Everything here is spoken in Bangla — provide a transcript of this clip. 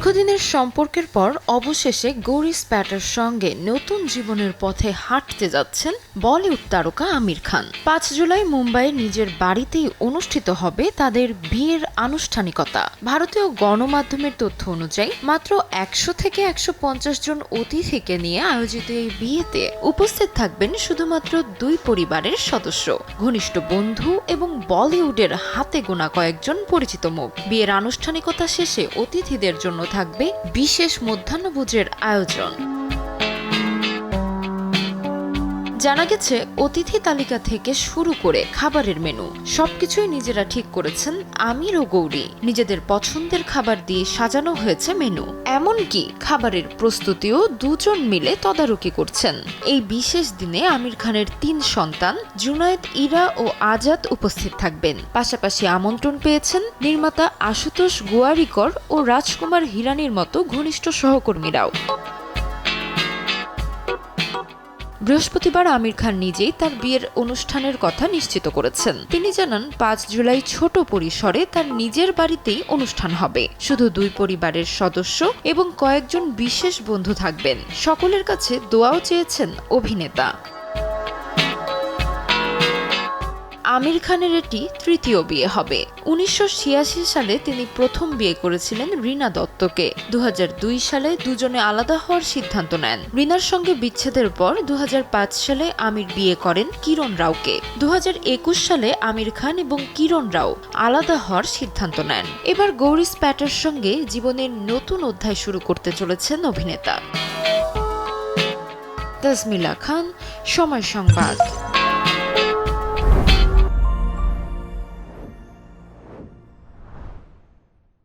দীর্ঘদিনের সম্পর্কের পর অবশেষে গৌরি স্প্যাটার সঙ্গে নতুন জীবনের পথে হাঁটতে যাচ্ছেন বলিউড তারকা আমির খান। ৫ জুলাই মুম্বাইয়ের নিজের বাড়িতেই অনুষ্ঠিত হবে তাদের বিয়ের আনুষ্ঠানিকতা। ভারতীয় গণমাধ্যমের তথ্য অনুযায়ী মাত্র ১০০ থেকে ১৫০ জন অতিথিকে নিয়ে আয়োজিত এই বিয়েতে উপস্থিত থাকবেন শুধুমাত্র দুই পরিবারের সদস্য, ঘনিষ্ঠ বন্ধু এবং বলিউডের হাতে গোনা কয়েকজন পরিচিত মুখ। বিয়ের আনুষ্ঠানিকতা শেষে অতিথিদের জন্য থাকবে বিশেষ মধ্যাহ্নভোজের আয়োজন। জানা গেছে, অতিথি তালিকা থেকে শুরু করে খাবারের মেনু সবকিছুই নিজেরা ঠিক করেছেন আমির ও গৌরী। নিজেদের পছন্দের খাবার দিয়ে সাজানো হয়েছে মেনু, এমনকি খাবারের প্রস্তুতিও দুজন মিলে তদারকি করছেন। এই বিশেষ দিনে আমির খানের ৩ সন্তান জুনায়েদ, ইরা ও আজাদ উপস্থিত থাকবেন। পাশাপাশি আমন্ত্রণ পেয়েছেন নির্মাতা আশুতোষ গোয়ারিকর ও রাজকুমার হিরানির মতো ঘনিষ্ঠ সহকর্মীরাও। বৃহস্পতিবার আমির খান নিজেই তার বিয়ের অনুষ্ঠানের কথা নিশ্চিত করেছেন। তিনি জানান, ৫ জুলাই ছোট পরিসরে তার নিজের বাড়িতেই অনুষ্ঠান হবে। শুধু দুই পরিবারের সদস্য এবং কয়েকজন বিশেষ বন্ধু থাকবেন। সকলের কাছে দোয়াও চেয়েছেন অভিনেতা। আমির খানের এটি তৃতীয় বিয়ে হবে। ১৯৮৬ সালে তিনি প্রথম বিয়ে করেছিলেন রীনা দত্তকে। ২০০২ সালে দুজনে আলাদা হওয়ার সিদ্ধান্ত নেন। রীনার সঙ্গে বিচ্ছেদের পর ২০০৫ সালে আমির বিয়ে করেন কিরণ রাওকে। ২০২১ সালে আমির খান এবং কিরণ রাও আলাদা হওয়ার সিদ্ধান্ত নেন। এবার গৌরি স্প্যাটার সঙ্গে জীবনের নতুন অধ্যায় শুরু করতে চলেছেন অভিনেতা। তাসমিলা খান, সময় সংবাদ।